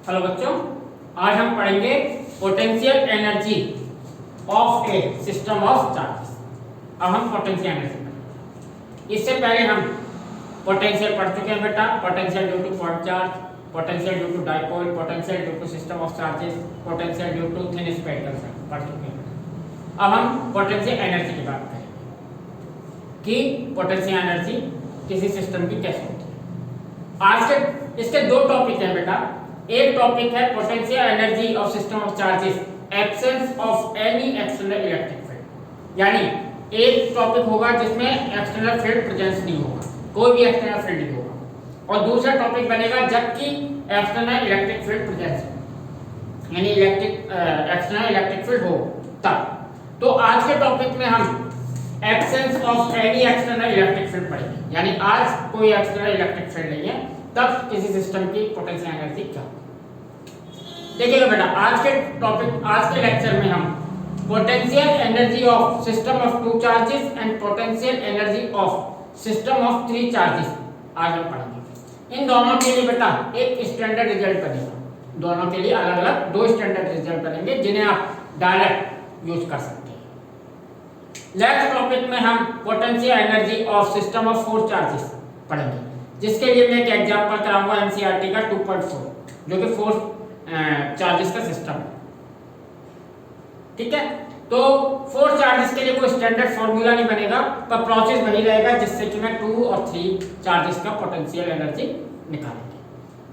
Hello बच्चों, आज हम पढ़ेंगे potential energy of A system of charges. अब हम पोटेंशियल एनर्जी पढ़ेंगे। इससे पहले हम पोटेंशियल पढ़ चुके हैं बेटा। Potential due to point charge, potential due to dipole, potential due to system of charges, potential due to thin spectrum पढ़ चुके हैं। अब हम पोटेंशियल एनर्जी की बात करेंगे कि पोटेंशियल एनर्जी किसी सिस्टम की कैसे होती है। आज के इसके दो टॉपिक हैं बेटा। एक टॉपिक है potential energy of system of charges, absence of any external electric field. यानी एक टॉपिक होगा जिसमें एक्सटर्नल फील्ड प्रेजेंस नहीं होगा, कोई भी एक्सटर्नल फील्ड नहीं होगा। और दूसरा टॉपिक बनेगा जबकि एक्सटर्नल इलेक्ट्रिक फील्ड प्रेजेंस हो, यानी एक्सटर्नल इलेक्ट्रिक फील्ड हो तब। तो आज के टॉपिक में हम absence of any external electric field पढ़ेंगे। यानी आज कोई एक्सटर्नल इलेक्ट्रिक फील्ड नहीं है तब किसी सिस्टम की पोटेंशियल एनर्जी क्या होगी। देखिएगा बेटा, आज के लेक्चर में हम potential energy of system of two charges and potential energy of system of three charges आज हम पढ़ेंगे। इन दोनों के लिए बेटा एक स्टैंडर्ड रिजल्ट बनेगा। दोनों के लिए अलग अलग दो स्टैंडर्ड रिजल्ट बनेंगे जिन्हें आप डायरेक्ट यूज कर सकते हैं। नेक्स्ट टॉपिक में हम potential energy of system of four charges पढ़ेंगे, जिसके लिए मैं एक एग्जांपल कराऊंगा एनसीईआरटी का 2.4 जो कि फोर चार्जेस का सिस्टम है। ठीक है, तो फोर चार्जेस के लिए कोई स्टैंडर्ड फॉर्मूला नहीं बनेगा, पर प्रोसेस वही रहेगा जिससे कि मैं 2 और 3 चार्जेस का पोटेंशियल एनर्जी निकालेंगे।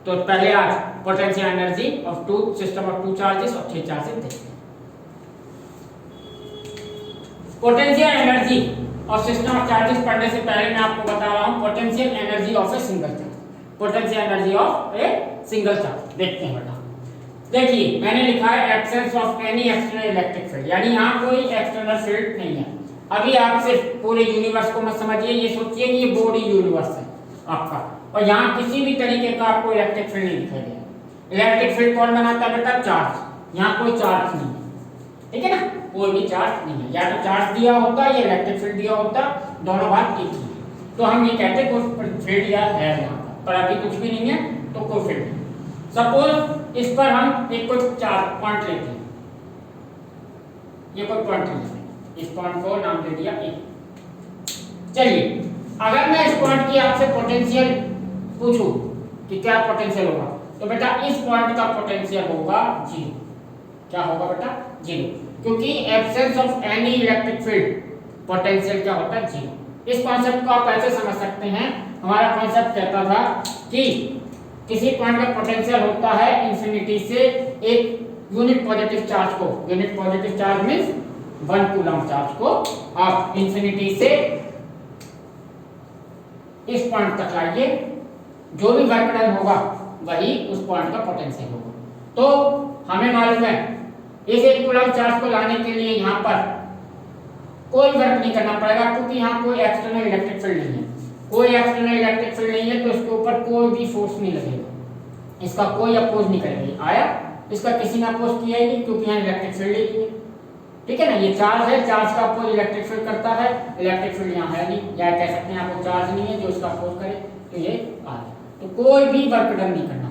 तो पहले आज potential energy of two system of 2 charges और 3 चार्जेस देखते हैं। पोटेंशियल एनर्जी और सिस्टम ऑफ चार्जेस पढ़ने से पहले मैं आपको बता रहा हूं potential energy of a single charge. Potential energy of a single charge देखते हैं बेटा। देखिए मैंने लिखा है absence of any external electric field, यानी यहाँ कोई एक्सटर्नल फील्ड नहीं है। अभी आप सिर्फ पूरे यूनिवर्स को मत समझिए, ये सोचिए कि ये बॉडी यूनिवर्स है आपका, और यहाँ किसी भी तरीके का आपको इलेक्ट्रिक फील्ड नहीं दिखाई देगा। इलेक्ट्रिक फील्ड कौन बनाता है बेटा? चार्ज। यहाँ कोई चार्ज नहीं है, ठीक है ना, कोई भी चार्ज नहीं है। या तो चार्ज दिया होता या इलेक्ट्रिक फील्ड दिया होता, दोनों बात एक ही है। तो हम ये कहते हैं कोई फील्ड या है यहाँ पर अभी कुछ भी नहीं है तो कोई फील्ड नहीं। सपोज इस पर हम एक कोई चार्ज पॉइंट लेते हैं, ये कोई पॉइंट लेते हैं, इस पॉइंट को नाम दे दिया ए। चलिए अगर मैं इस पॉइंट की आपसे पोटेंशियल पूछूं कि क्या पोटेंशियल होगा, तो बेटा इस पॉइंट का पोटेंशियल होगा 0। क्या होगा बेटा? 0, क्योंकि absence of any electric field potential क्या होता है? 0। इस कॉन्सेप्ट को आप ऐसे समझ सकते हैं, हमारा कॉन्सेप्ट कहता था कि किसी पॉइंट का पोटेंशियल होता है इंफिनिटी से एक यूनिट पॉजिटिव चार्ज को, unit positive charge means 1 coulomb charge को आप इंफिनिटी से इस पॉइंट तक लाइए, जो भी वर्क डन होगा वही उस पॉइंट का पोटेंशियल होगा। तो हमें मालूम है इस 1 कूलम चार्ज को लाने के लिए यहाँ पर कोई वर्क नहीं करना पड़ेगा, क्योंकि यहाँ कोई एक्सटर्नल इलेक्ट्रिक फील्ड नहीं है। कोई एक्सटर्नल इलेक्ट्रिक फील्ड नहीं है तो इसके ऊपर कोई भी फोर्स नहीं लगेगा, इसका कोई अपोज नहीं करेगा। आया, इसका किसी ने अपोज किया ही नहीं, क्योंकि यहाँ इलेक्ट्रिक फील्ड ही नहीं है। ठीक है ना, ये चार्ज है, चार्ज का अपोज इलेक्ट्रिक फील्ड करता है, इलेक्ट्रिक फील्ड यहाँ है नहीं, या कह सकते हैं आपको चार्ज नहीं है जो इसका अपोज करे, तो ये आ गया। तो कोई भी वर्क डन नहीं करना,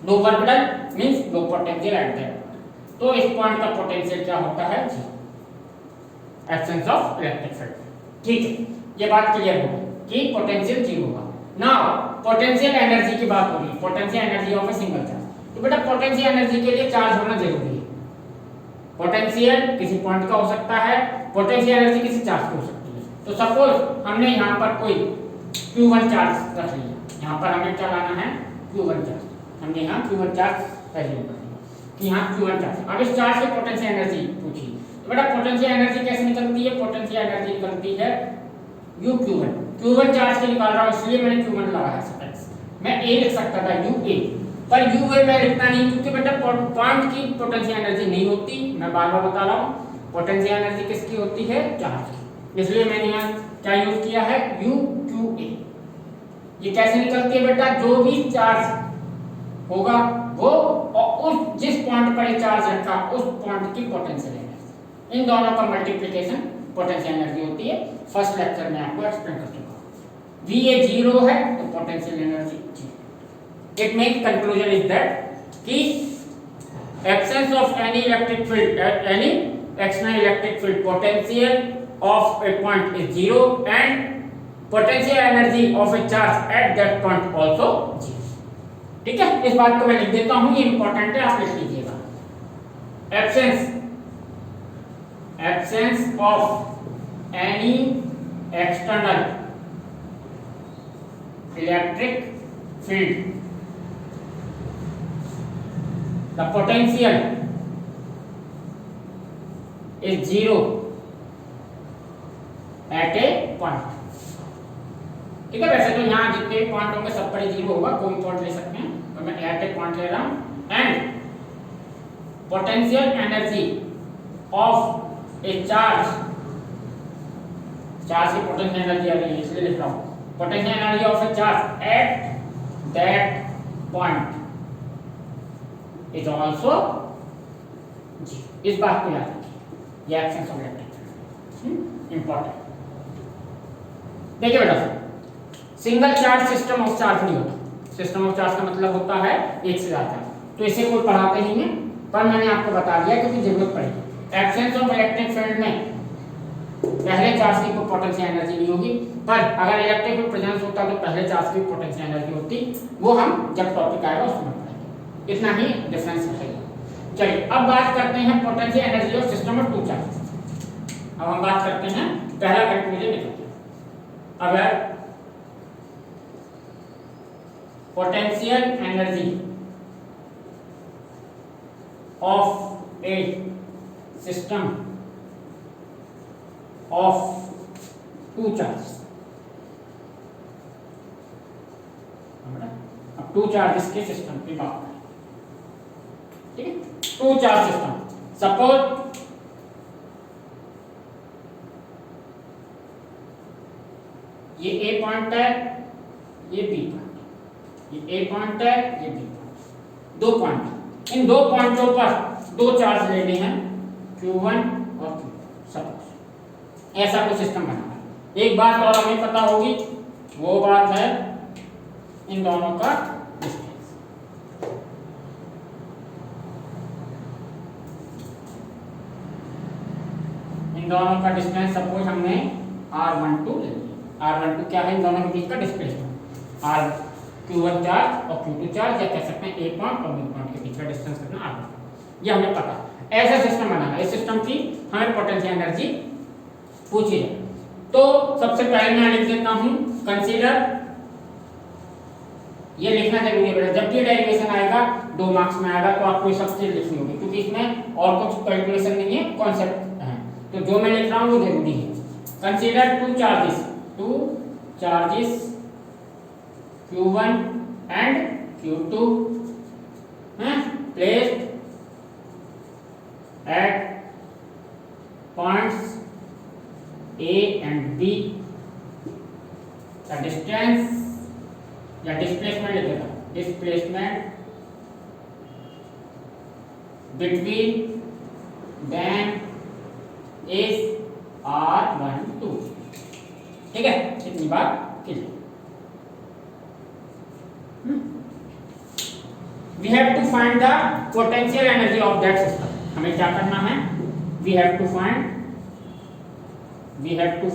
no work done means no potential at that. तो इस पॉइंट का पोटेंशियल क्या होता है? 0, एब्सेंस ऑफ इलेक्ट्रिक फील्ड। ठीक है, ये बात क्लियर होगी कि पोटेंशियल 0 होगा। नाउ पोटेंशियल एनर्जी की बात हो रही है, potential energy of a single charge. तो बेटा पोटेंशियल एनर्जी के लिए चार्ज होना जरूरी है। पोटेंशियल किसी पॉइंट का हो सकता है, पोटेंशियल एनर्जी किसी चार्ज की हो सकती है। तो सपोज हमने यहाँ पर कोई Q1 चार्ज रख लिया, यहाँ पर हमें क्या लाना है? Q1 charge. हमने यहाँ Q1 चार्ज पहले कर लिया कि यहाँ Q1 चार्ज। अब इस चार्ज की पोटेंशियल एनर्जी पूछी, तो बेटा पोटेंशियल एनर्जी कैसे निकलती है? पोटेंशियल एनर्जी निकलती है UQ1। Q1 चार्ज के निकाल रहा हूँ इसलिए मैंने Q1 लगाया सफिक्स। मैं A लिख सकता था UA, पर UA मैं लिखना नहीं, क्योंकि बेटा पॉइंट की पोटेंशियल एनर्जी नहीं होती। मैं बार बार बता रहा हूँ पोटेंशियल एनर्जी किसकी होती है? चार्ज की। इसलिए मैंने यहाँ क्या यूज किया है? UQA। ये कैसे निकलती है बेटा? जो भी चार्ज होगा वो और उस जिस पॉइंट पर चार्ज रखा उस पॉइंट की पोटेंशियल एनर्जी, इन दोनों का मल्टीप्लिकेशन पोटेंशियल एनर्जी होती है। फर्स्ट लेक्चर में आपको एक्सप्लेन कर चुका हूं। V 0 है तो potential energy 0। It means conclusion is that कि absence of any electric field any external electric field potential of a point is zero and potential energy of a charge at that point also zero। ठीक है, इस बात को मैं लिख देता हूं, ये इंपॉर्टेंट है, आप लिख लीजिएगा। absence of any external electric field, the potential is zero at a point। ठीक है, वैसे तो यहाँ जितने भी पॉइंट होंगे सब पर जीरो होगा, कोई पॉइंट ले सकते हैं, तो मैं एट ए पॉइंट ले रहा हूँ। And potential energy of A charge की पोटेंशियल एनर्जी आ रही है इसलिए लिख रहा हूँ, potential energy of A charge at that point is also zero. इस बात को याद रखिए, ये एक्शन ऑफ इलेक्ट्रिक इंपॉर्टेंट। देखिए बेटा, single charge system of charge नहीं होता। सिस्टम ऑफ चार्ज का मतलब होता है एक से ज्यादा, तो इसे कोई पढ़ाते ही नहीं, पर मैंने आपको बता दिया क्योंकि जरूरत पड़ेगी। एब्सेंस ऑफ इलेक्ट्रिक फील्ड में पहले चार्ज की कोई पोटेंशियल एनर्जी नहीं होगी, पर अगर इलेक्ट्रिक फील्ड प्रेजेंस होता तो पहले चार्ज की पोटेंशियल एनर्जी होती, वो हम जब टॉपिक आएगा उसमें पढ़ेंगे। इतना ही डिफरेंस है। चलिए अब बात करते हैं potential energy of system of two charge. अब हम बात करते हैं पहला कंक्लूजन निकलते हैं। अगर potential energy of a system of two charges, अब टू चार्जेस के सिस्टम की बात करें, ठीक है, टू चार्ज सिस्टम। सपोज ये ए पॉइंट है, ये बी पॉइंट, ये ए पॉइंट है, ये बी पॉइंट, दो पॉइंट। इन दो पॉइंटों पर दो चार्ज लेने हैं, Q1 और Q2। सपोज ऐसा कोई सिस्टम बनाना है। एक बात और हमें पता होगी, वो बात है इन दोनों का डिस्टेंस। इन दोनों का डिस्टेंस सपोज हमने R12 ले लिया। R12 क्या है? इन दोनों के बीच का डिस्प्लेसमेंट। Q1 चार्ज और Q2 चार्ज, या कह सकते हैं ए पॉइंट और बी पॉइंट के बीच का डिस्टेंस कितना R12, ये हमें पता है। ऐसा सिस्टम बनाना, इस सिस्टम की हमें पोटेंशियल एनर्जी पूछी है। तो सबसे पहले मैं लिख देता हूं कंसीडर, ये लिखना जरूरी है बेटा, जब भी डेरिवेशन आएगा 2 मार्क्स में आएगा तो आपको ये सब चीज लिखनी होगी, क्योंकि इसमें और कुछ कैलकुलेशन नहीं है, कॉन्सेप्ट है। तो जो मैं लिख रहा हूं वो जरूरी है। Consider two charges Q1 and Q2 placed at points A and B। The distance या डिस्प्लेसमेंट लिखेगा, displacement between them is R12। ठीक है, इतनी बात clear. We have to find the potential energy of that system। हमें क्या करना है? We have to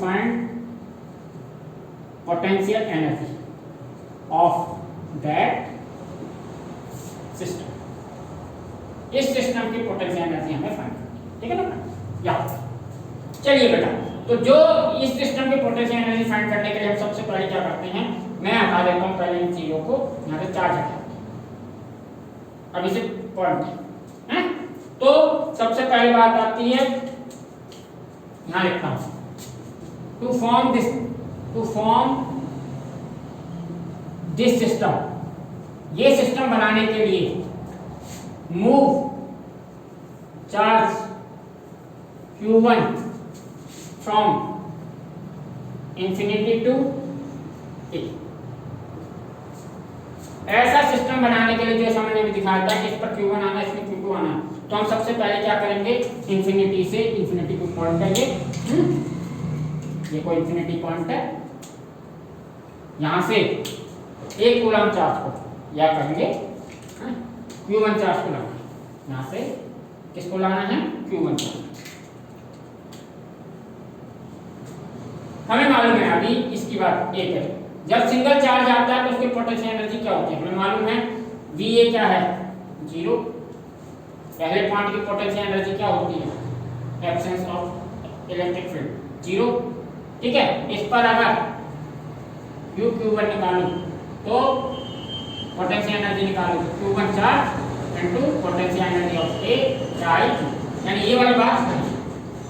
find potential energy of that system। इस सिस्टम की पोटेंशियल एनर्जी हमें फाइंड करनी है, ठीक है ना? या चलिए बेटा, तो जो इस सिस्टम की पोटेंशियल एनर्जी फाइंड करने के लिए हम सबसे पहले क्या करते हैं, मैं हटा देता हूं पहले इन चीजों को, यहाँ से चार्ज हटा, अब इसे पॉइंट है। तो सबसे पहली बात आती है, यहां लिखता हूं, टू फॉर्म दिस सिस्टम, ये सिस्टम बनाने के लिए move charge Q1 from infinity to A. ऐसा सिस्टम बनाने के लिए जो मैंने भी दिखाया था कि इस पर Q1 आना, इसमें Q2 आना, तो हम सबसे पहले क्या करेंगे, इंफिनिटी से, इंफिनिटी को पॉइंट है ये कोई इंफिनिटी पॉइंट है, यहां से एक कूलम चार्ज को या कहेंगे Q1 चार्ज को लाना है, यहाँ से किसको लाना है, Q1 चार्ज। हमें मालूम है अभी इसकी बात एक है, जब सिंगल चार्ज आता है तो उसकी पोटेंशियल एनर्जी क्या होती है, हमें मालूम है Va क्या है, 0। पहले पॉइंट की पोटेंशियल एनर्जी क्या होती है, एब्सेंस ऑफ इलेक्ट्रिक फील्ड 0, ठीक है। इस पर अगर Q1 निकालो तो पोटेंशियल एनर्जी निकालो तो Q1 charge into potential energy of A charge, यानी ये वाली बात है।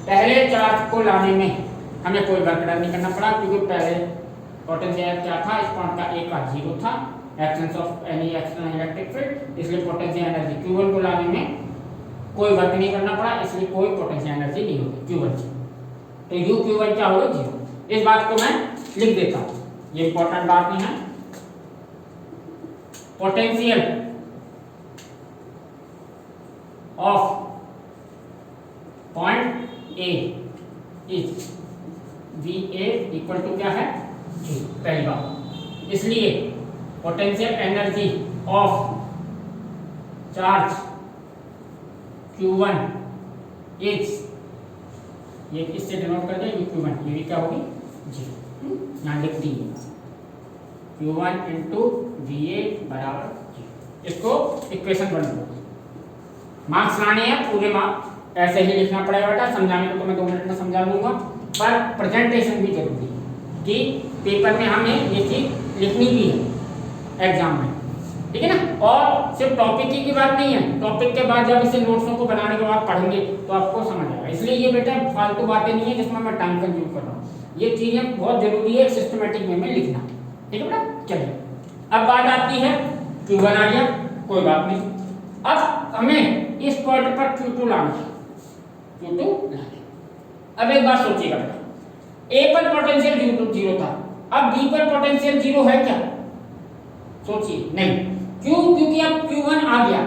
पहले चार्ज को लाने में हमें कोई वर्क डन नहीं करना पड़ा, क्योंकि पहले पोटेंशियल क्या था, इस पॉइंट का A का 0 था, absence of any external electric field, इसलिए पोटेंशियल एनर्जी Q1 को लाने में कोई वर्क नहीं करना पड़ा, इसलिए कोई पोटेंशियल एनर्जी नहीं होगी Q1 से। तो U Q1 क्या होगा, 0। इस बात को मैं लिख देता हूँ, ये इंपॉर्टेंट बात नहीं है। Potential of point A is VA equal to क्या है, 0, पहली बात। इसलिए potential energy of charge Q1 is, ये इससे डिनोट कर दें Q1, ये भी क्या होगी, 0, यहाँ लिख दी Q1 इंटू VA बराबर 0। इसको इक्वेशन बन दो, मार्क्स लाने हैं पूरे मार्क्स ऐसे ही लिखना पड़ेगा बेटा, समझाने को तो मैं 2 मिनट में समझा दूंगा, पर प्रेजेंटेशन भी जरूरी है कि पेपर में हमें ये चीज लिखनी भी है एग्जाम में, ठीक है ना। और सिर्फ टॉपिक की बात नहीं है, टॉपिक के बाद जब इसे नोट्सों को बनाने के बाद पढ़ेंगे तो आपको समझ आएगा। इसलिए ये बेटा फालतू बातें नहीं है जिसमें मैं टाइम कंज्यूम कर रहा हूँ, ये चीजें बहुत जरूरी है सिस्टमेटिक वे में लिखना, ठीक है बेटा। चलिए अब बात आती है Q1 आ गया, कोई बात नहीं। अब हमें इस पॉइंट पर Q2 लाना है, Q2 लाना। अब एक बात सोचिएगा बेटा, A पर पोटेंशियल 0 था, अब B पर पोटेंशियल 0 है क्या, सोचिए, नहीं। क्यों, क्योंकि अब Q1 आ गया,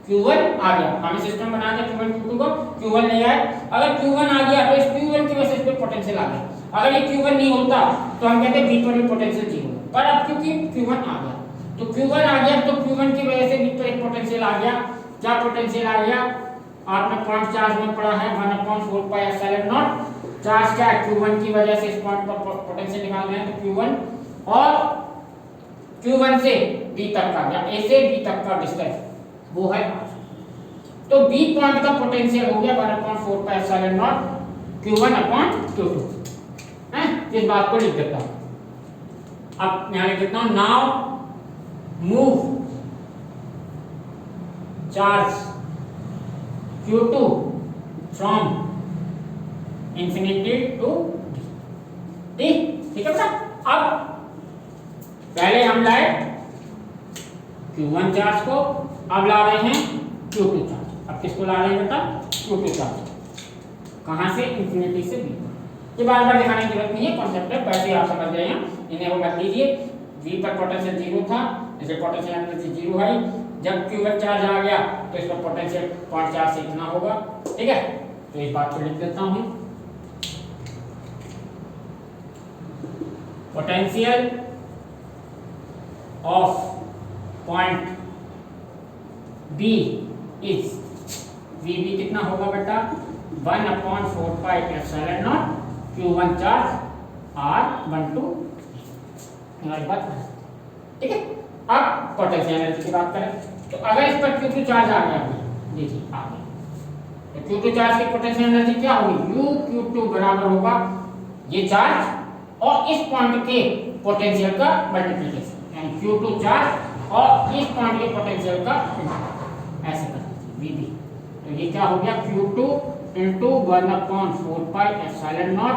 Q1 आ गया, हमें सिस्टम बना दिया Q1 Q2 को, Q1 नहीं आया। अगर Q1 आ गया तो इस Q1 की वजह से इस पे पोटेंशियल आ गया। अगर ये Q1 नहीं होता तो हम कहते B पर भी पोटेंशियल 0, पर अब क्योंकि Q1 आ गया तो Q1 आ गया, तो Q1 की वजह से B पर एक पोटेंशियल आ गया। क्या पोटेंशियल आ गया, आपने पॉइंट चार्ज में पढ़ा है 1/4 पाई एप्सिलॉन नॉट। चार्ज क्या है, Q1 की वजह से इस पॉइंट पर पोटेंशियल निकालना है, तो Q1 और Q1 से B तक का या A से B तक का डिस्टेंस वो है R। तो B पॉइंट का पोटेंशियल हो गया 1/4 पाई एप्सिलॉन नॉट Q1/Q2 है। इस बात को लिख देता हूं, अब यहां लिख देता हूं, now move charge Q2 from infinity to D, ठीक है बेटा। अब पहले हम लाए Q1 चार्ज को, अब ला रहे हैं Q2 चार्ज। अब किसको ला रहे हैं बेटा, Q2 चार्ज, कहां से, इंफिनिटी से B। ये बार बार दिखाने की जरूरत नहीं है, कॉन्सेप्ट है, वैसे आप समझ गए हैं। इन्हें वो मत लीजिए, V पर पोटेंशियल 0 था, इसे पोटेंशियल एनर्जी 0 है। जब Q1 चार्ज आ गया तो इसका पोटेंशियल पॉइंट चार्ज से इतना होगा, ठीक है। तो इस बात को लिख देता हूं, potential of point B is, VB कितना होगा बेटा, 1/4 pi epsilon not Q1 charge R12, बात, ठीक है। अब पोटेंशियल एनर्जी की बात करें तो अगर इस पर Q2 चार्ज आ गया, देखिए आ गया, तो Q2 चार्ज की पोटेंशियल एनर्जी क्या होगी, U Q2 बराबर होगा ये चार्ज और इस पॉइंट के पोटेंशियल का मल्टीप्लिकेशन, यानी Q2 चार्ज और इस पॉइंट के पोटेंशियल का ऐसे कर VB। तो ये क्या हो गया, Q2 into 1/4 pi epsilon not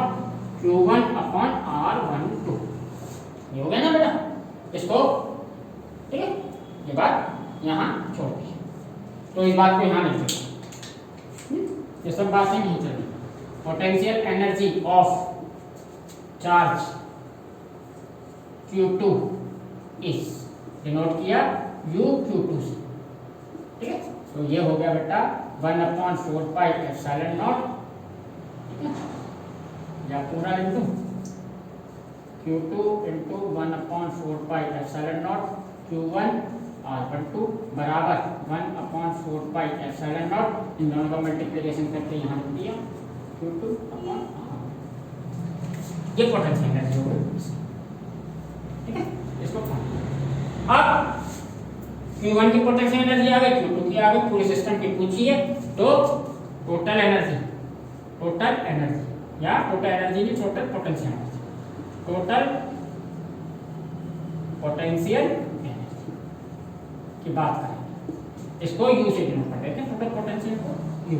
Q1/R12, ये हो गया ना बेटा। इसको, ठीक है, ये बात यहाँ छोड़ दी, तो इस बात को यहाँ लिख दें, ये सब बातें नहीं चली। Potential energy of charge Q2 is, denote किया U Q2 से, ठीक है। तो ये हो गया बेटा 1/4 पाई एप्सिलॉन नॉट, ठीक है, या पूरा लिख दूं, Q2 into 1/4 pi epsilon not Q1 R12 बराबर 1/4πε0, इन दोनों का मल्टीप्लिकेशन करके यहाँ लिख दिया Q2/R। ये पोटेंशियल एनर्जी हो गई, ठीक है। इसको अब Q1 की पोटेंशियल एनर्जी आ गई, Q2 की आ गई, पूरे सिस्टम की पूछी है, तो टोटल एनर्जी या टोटल एनर्जी नहीं, total potential energy, total potential energy की बात करें, इसको U से डिनोट कर देते हैं, टोटल पोटेंशियल को U।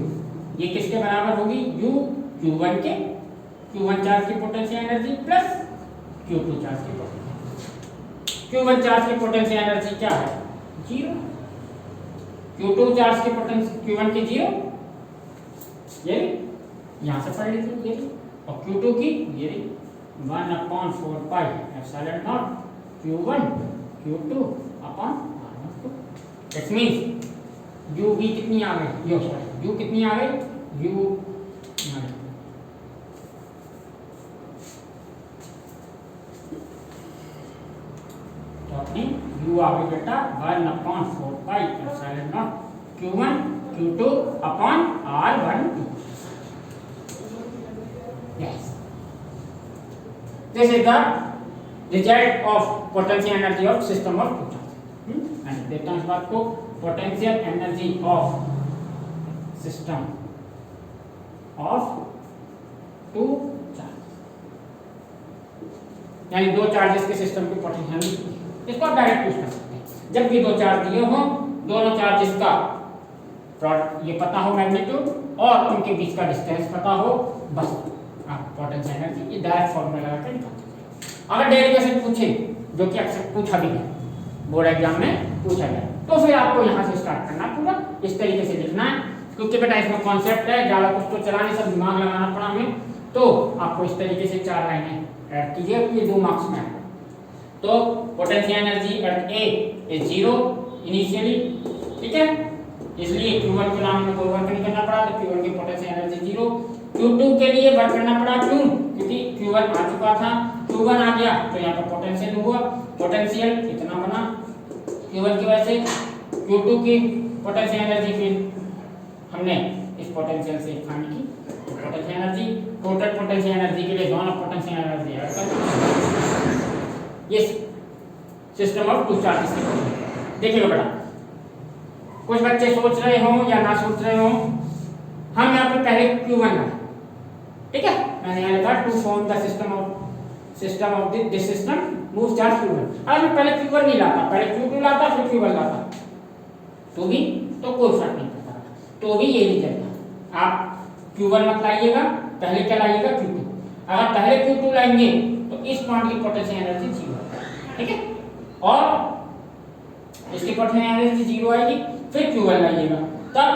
ये किसके बराबर होगी? U Q1 के, Q1 चार्ज की potential energy plus Q2 charge की पोटेंशियल। Q1 चार्ज की पोटेंशियल एनर्जी क्या है? 0। Q2 चार्ज की पोटेंशियल Q1 की 0, ये यहाँ से पढ़ लीजिए, ये और Q2 की ये 1/4πε0 Q1 Q2/R12। That means U भी कितनी आ गई, U कितनी आ गई, U तो अपनी U आ गई बेटा 1/4πε0 Q1 Q2/R12। Yes, this is the result of potential energy of system of two charges। and देखते हैं इस बात को, potential energy of system of two charges, यानी दो चार्जेस के सिस्टम की पोटेंशियल एनर्जी, इसको आप डायरेक्ट पूछ सकते हैं। जब भी दो चार्ज दिए हों, दोनों चार्जेस का ये पता हो मैग्नीट्यूड और उनके बीच का डिस्टेंस पता हो, बस आप पोटेंशियल एनर्जी ये डायरेक्ट फॉर्मूला लगा कर निकाल सकते हैं। अगर डेरिवेशन पूछे, जो कि अक्सर पूछा भी है, बोर्ड एग्जाम में पूछा गया, तो फिर आपको यहाँ से स्टार्ट करना, पूरा इस तरीके से लिखना है, क्योंकि बेटा इसमें कॉन्सेप्ट है, ज़्यादा कुछ तो चला नहीं, सब दिमाग लगाना पड़ा हमें, तो आपको इस तरीके से 4 लाइनें ऐड कीजिए, ये 2 मार्क्स में आएगा। तो potential energy at A is 0 initially, ठीक है, इसलिए Q1 के नाम में कोई वर्क नहीं करना पड़ा, तो Q1 की पोटेंशियल एनर्जी 0। Q2 के लिए वर्क करना पड़ा, क्यों? क्योंकि Q1 आ चुका था, Q1 आ गया तो यहाँ पर पोटेंशियल हुआ, पोटेंशियल कितना बना Q1 की वजह से, Q2 की पोटेंशियल एनर्जी फिर हमने इस पोटेंशियल से फाइंड की, potential energy, total potential energy के लिए दोनों पोटेंशियल एनर्जी ऐड कर, ये सिस्टम ऑफ टू चार्जेस की। देखिए बेटा, कुछ बच्चे सोच रहे हों या ना सोच रहे हों, हम यहाँ पर पहले Q1 लाए, ठीक है, मैंने यहाँ लिखा to form the system of this system move charge Q1। अगर मैं पहले Q1 नहीं लाता, पहले Q2 लाता फिर Q1 लाता, तो कोई फर्क नहीं पड़ता, तो भी ये रिजल्ट था। आप Q1 मत लाइएगा, पहले क्या लाइएगा? Q2। अगर पहले Q2 लाएंगे तो इस पॉइंट की पोटेंशियल एनर्जी 0 है, ठीक है, और इसकी पोटेंशियल एनर्जी 0 आएगी, फिर Q1 लाइएगा, तब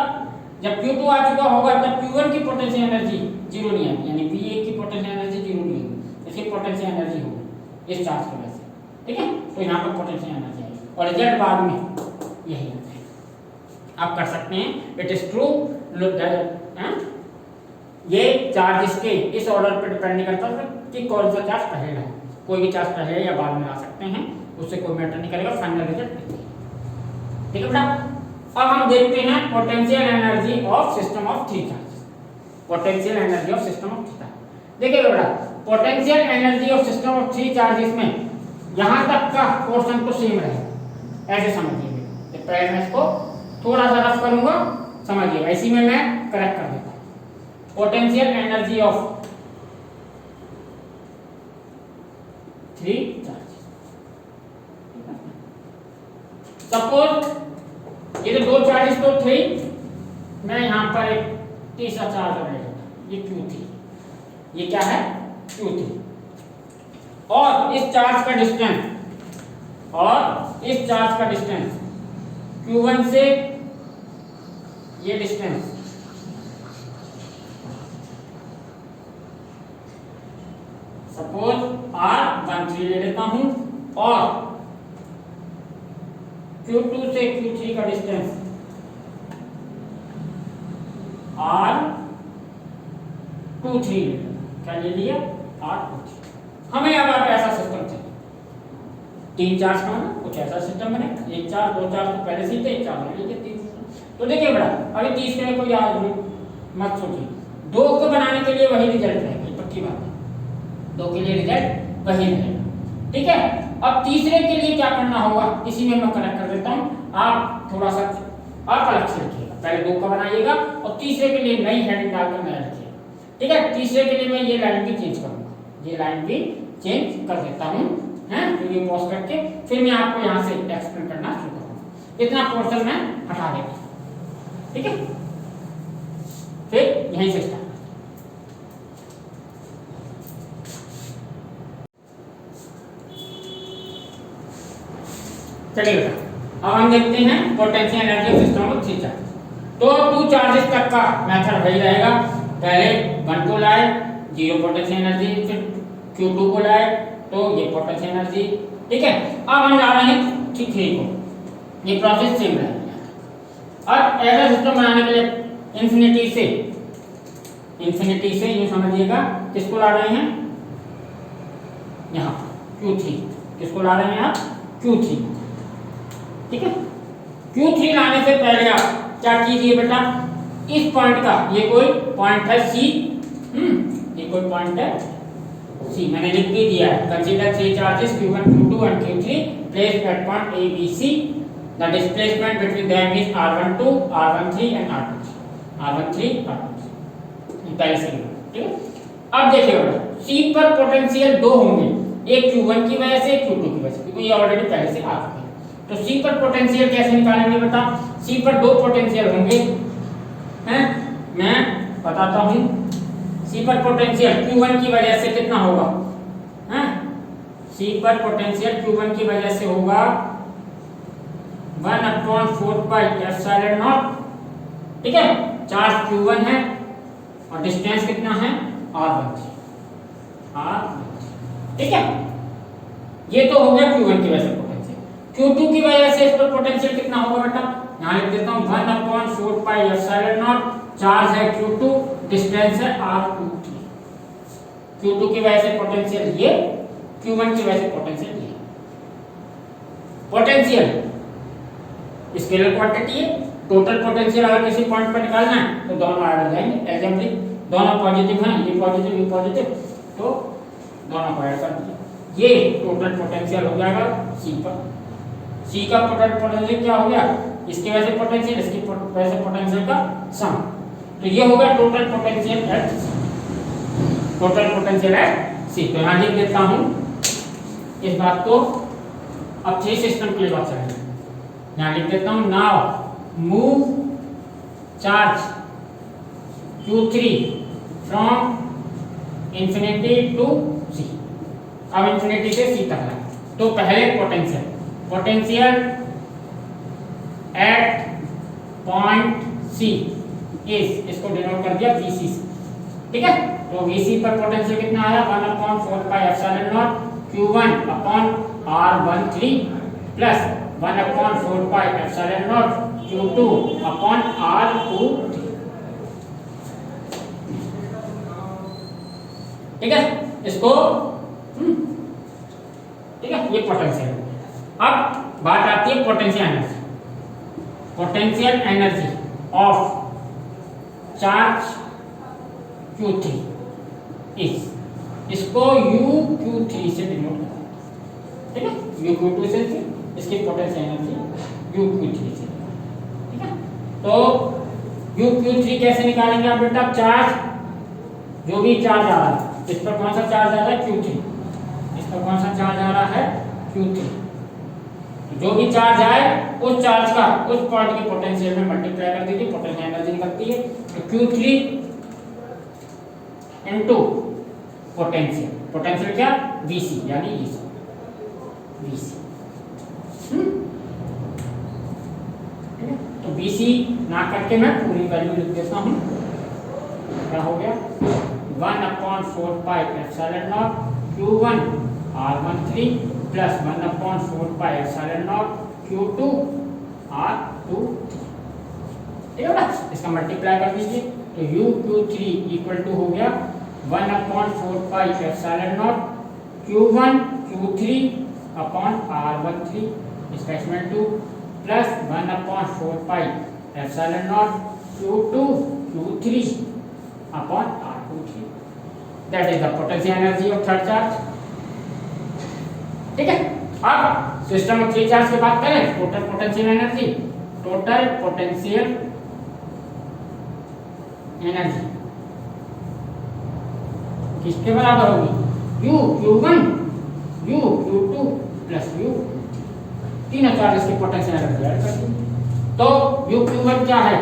जब Q2 आ चुका होगा तब Q1 की पोटेंशियल एनर्जी 0 नहीं आएगी, यानी V1 की पोटेंशियल एनर्जी 0 नहीं होगी, इसकी पोटेंशियल एनर्जी होगी इस चार्ज की वजह से, ठीक है, तो यहाँ पर पोटेंशियल एनर्जी आएगी और रिजल्ट बाद में यही आता है। आप कर सकते हैं, इट इज ट्रू, ये चार्ज इसके इस ऑर्डर पर डिपेंड नहीं करता कि कौन सा चार्ज पहले लाए, कोई भी चार्ज पहले या बाद में ला सकते हैं, उससे कोई मैटर नहीं करेगा, फाइनल रिजल्ट, ठीक है बेटा। अब हम देखते हैं potential energy of system of three charges, potential energy of system of three. देखिएगा बेटा, potential energy of system of three charges में यहाँ तक का पोर्शन तो सेम रहेगा, ऐसे समझिए। पहले मैं इसको थोड़ा सा रफ करूंगा, समझिएगा, इसी में मैं करेक्ट कर देता हूँ। Potential energy of three charges, suppose ये तो दो चार्जेस तो थे, मैं यहाँ पर एक तीसरा चार्ज ले लेता, ये Q3, ये क्या है? Q3, और इस चार्ज का डिस्टेंस Q1 से ये डिस्टेंस सपोज R13 ले लेता हूं, और Q2 से Q3 का डिस्टेंस R23 ले लेता, क्या ले लिया? R23। हमें अब ऐसा सिस्टम चाहिए, 3 चार्ज का ना कुछ ऐसा सिस्टम बनेगा, 1 चार्ज 2 चार्ज तो पहले से ही थे, 1 चार्ज बन लीजिए 3। तो देखिए बेटा अभी तीसरे को याद मत सोचिए, 2 को बनाने के लिए वही रिजल्ट रहेगा, पक्की बात है, 2 के लिए रिजल्ट वही रहेगा, ठीक है। अब तीसरे के लिए क्या करना होगा, इसी में मैं कनेक्ट कर देता हूं, आप थोड़ा सा आप अलग से लिखिएगा, पहले 2 का बनाइएगा और तीसरे के लिए नई हेडिंग डालकर नया लिखिएगा, ठीक है। तीसरे के लिए मैं ये लाइन भी चेंज करूंगा, ये लाइन भी चेंज कर देता हूं, हैं, वीडियो पॉज करके फिर मैं आपको यहां से एक्सप्लेन करना शुरू करूंगा, इतना पोर्शन मैं हटा देता हूं, ठीक है। फिर यहीं से स्टार्ट, चलिए बेटा अब हम देखते हैं potential energy system of 3 charge. तो 2 चार्जेस तक का मेथड वही रहेगा, पहले 1 को लाए 0 पोटेंशियल एनर्जी, फिर Q2 को लाए तो ये पोटेंशियल एनर्जी, ठीक है। अब हम जा रहे हैं 3 को, ये प्रोसेस सेम रहेगा। अब ऐसा सिस्टम बनाने के लिए इंफिनिटी से यूं समझिएगा, किसको ला रहे हैं यहाँ Q3, किसको ला रहे हैं आप Q3, ठीक है। Q3 लाने से पहले आप क्या कीजिए बेटा, इस पॉइंट का, ये कोई पॉइंट है C, ये कोई पॉइंट है C, मैंने लिख भी दिया है, consider 3 charges Q1 Q2 and Q3 placed at point A B C, the displacement between them is r12 r13 and r13 पहले से, ठीक है। अब देखिए बेटा C पर पोटेंशियल 2 होंगे, एक Q1 की वजह से, एक Q2 की वजह से, क्योंकि ये ऑलरेडी पहले से आ चुके हैं। तो C पर पोटेंशियल कैसे निकालेंगे बेटा, C पर 2 पोटेंशियल होंगे, हैं, मैं बताता हूं। C पर पोटेंशियल Q1 की वजह से कितना होगा, हैं, C पर पोटेंशियल Q1 की वजह से होगा 1/4 पाई एप्सिलॉन नॉट, ठीक है। चार्ज Q1 है और डिस्टेंस कितना है r13, ठीक है। ये तो हो गया Q1 की वजह से पोटेंशियल। Q2 की वजह से इस पर पोटेंशियल कितना होगा बेटा, यहां लिख देता हूं 1/4 पाई एप्सिलॉन नॉट, चार्ज है Q2, डिस्टेंस है r23। Q2 की वजह से पोटेंशियल ये, Q1 की वजह से पोटेंशियल ये। पोटेंशियल स्केलर क्वांटिटी है, टोटल पोटेंशियल अगर किसी पॉइंट पर निकालना है तो दोनों ऐड हो जाएंगे, एल्जेब्रिक, दोनों पॉजिटिव हैं, ये पॉजिटिव, तो दोनों को ऐड कर दिया, ये टोटल पोटेंशियल हो जाएगा C पर। C का टोटल पोटेंशियल क्या हो गया, इसकी वजह से पोटेंशियल, इसकी वजह से पोटेंशियल का सम, तो ये हो गया टोटल पोटेंशियल एट C। तो यहाँ लिख देता हूँ इस बात को, अब 3 सिस्टम के लिए बात चलेगी, यहाँ लिख देता हूँ, now move charge Q3 from infinity to C। अब इंफिनिटी से C तक है, तो पहले potential at point C is, इसको डिनोट कर दिया VC से, ठीक है। तो VC पर पोटेंशियल कितना आया 1/4 pi epsilon not Q1 upon r13 plus 1/4 pi epsilon not Q2 upon r23, ठीक है। इसको ठीक है, ये पोटेंशियल। अब बात आती है potential energy of charge Q3 इस, इसको UQ3 से डिनोट करते हैं, ठीक है। UQ2 से इसकी पोटेंशियल एनर्जी UQ3 से, ठीक है। तो UQ3 कैसे निकालेंगे आप बेटा, चार्ज, जो भी चार्ज आ रहा है, इस पर कौन सा चार्ज आ रहा है Q3, इस पर कौन सा चार्ज आ रहा है Q3, जो भी चार्ज आए उस चार्ज का उस पॉइंट की पोटेंशियल में मल्टीप्लाई कर दीजिए, पोटेंशियल एनर्जी निकलती है। तो Q3 इनटू पोटेंशियल क्या VC, यानी ये VC, तो BC ना करके मैं पूरी वैल्यू लिख देता हूं, क्या हो गया 1/4 pi epsilon not Q1 r13 plus 1/4 pi epsilon not Q2 r23, ठीक है ना। इसका मल्टीप्लाई कर दीजिए, तो UQ3 इक्वल टू हो गया 1/4 pi epsilon not Q1 Q3 upon R13 displacement 2 plus 1/4 pi epsilon not Q2 Q3 upon R23। That is the potential energy of third charge. ठीक है, अब सिस्टम ऑफ थ्री चार्ज की बात करें, total potential energy किसके बराबर होगी? U Q1 U Q2 plus U, तीनों चार्जेस की पोटेंशियल एनर्जी ऐड कर दी। तो U Q1 क्या है?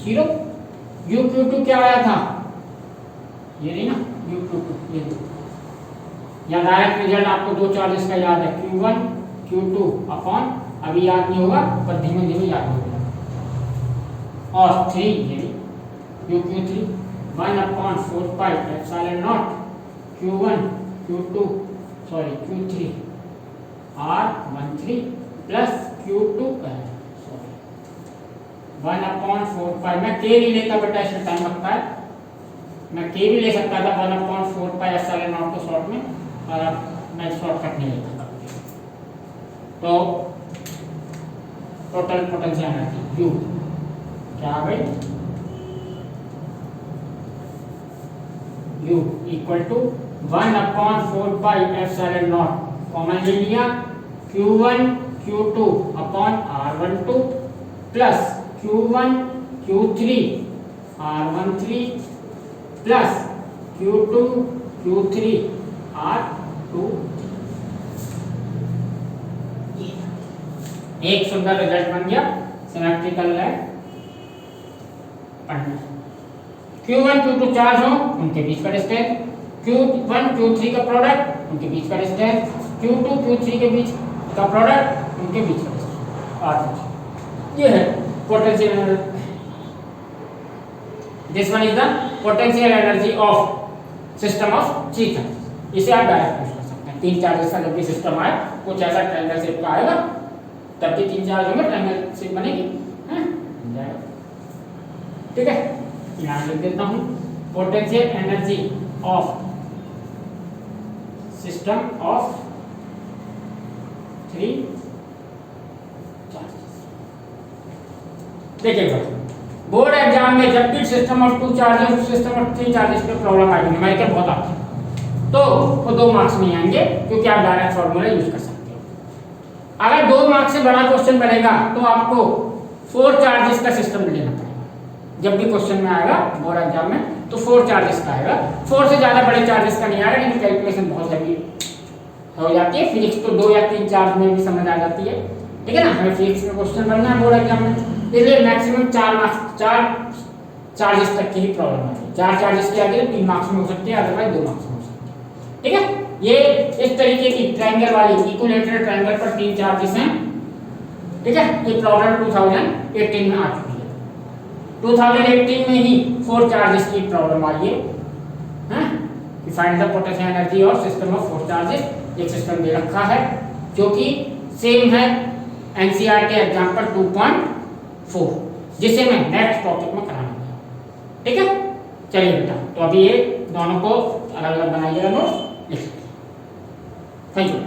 0। U Q2 क्या आया था? ये नहीं ना, U Q2 ये या डायरेक्ट रिजल्ट आपको दो चार्जेस का याद है, Q1 Q2 अपॉन, अभी याद नहीं होगा पर धीमे धीमे याद होगा, और 3 ये U Q3 1/4 pi epsilon not Q1 Q2 sorry Q3 R13 plus Q2 sorry 1/4 पाई, मैं K भी लेता बेटा, इसमें टाइम लगता है, मैं K भी ले सकता था 1/4 पाई एप्सिलॉन नॉट को शॉर्ट में, और अब मैं शॉर्टकट नहीं लेता। तो टोटल पोटेंशियल एनर्जी U क्या आ गई? U equal to 1/4 pi epsilon naught, common ले लिया, Q1 Q2 upon R12 plus Q1 Q3 R13 plus Q2 Q3 R2। एक सुंदर रिजल्ट बन गया, सिमेट्रिकल है पढ़ना। Q1 Q2 चार्ज हो, उनके बीच का डिस्टेंस, Q1 Q3 का प्रोडक्ट, उनके बीच का डिस्टेंस, Q2 Q3 के बीच का प्रोडक्ट, उनके बीच का डिस्टेंस। ये है potential energy. This one is the potential energy of system of three charges. इसे आप डायरेक्ट पूछ कर सकते हैं, तीन चार्जेस का जब भी सिस्टम आए, कुछ ऐसा ट्रायंगल शेप का आएगा, तब भी तीन चार्ज होंगे, ट्रायंगल शेप बनेगी, ठीक है। यहाँ लिख देता हूँ, potential energy of system of three charges. देखिएगा बोर्ड एग्जाम में जब भी system of two charges, system of three charges पे प्रॉब्लम आएगी, न्यूमेरिकल बहुत आती है, तो वो 2 मार्क्स नहीं आएंगे, क्योंकि आप डायरेक्ट फॉर्मूला यूज कर सकते हो। अगर 2 मार्क्स से बड़ा क्वेश्चन बनेगा तो आपको 4 चार्जेस का सिस्टम लेना पड़ेगा। जब भी क्वेश्चन में आएगा बोर्ड एग्जाम में तो 4 चार्जेस का आएगा, 4 से ज्यादा बड़े चार्जेस का नहीं आएगा, लेकिन कैलकुलेशन बहुत लंबी हो जाती है। फिजिक्स तो 2 या 3 चार्ज में भी समझ आ जाती है, ठीक है ना। हमें फिजिक्स में क्वेश्चन बनना है बोर्ड एग्जाम में, इसलिए मैक्सिमम 4 मार्क्स, 4 चार्जेस तक की ही प्रॉब्लम आती है। 4 चार्जेस के आगे 3 मार्क्स में हो सकती है, अदरवाइज 2 मार्क्स में हो सकती है, ठीक है। ये इस तरीके की ट्रायंगल वाली इक्विलैटरल ट्रायंगल पर 3 चार्जेस हैं, ठीक है। ये प्रॉब्लम 2018 में आ चुकी है। 2018 में ही 4 चार्जेस की प्रॉब्लम आई है, कि find the potential energy of system of 4 charges. एक सिस्टम दे रखा है जो कि सेम है एनसीईआरटी एग्जांपल 2.4, जिसे मैं नेक्स्ट टॉपिक में कराऊंगा, ठीक है। चलिए बेटा, तो अभी ये दोनों को अलग अलग बनाइएगा, नोट्स लिख। Thank you.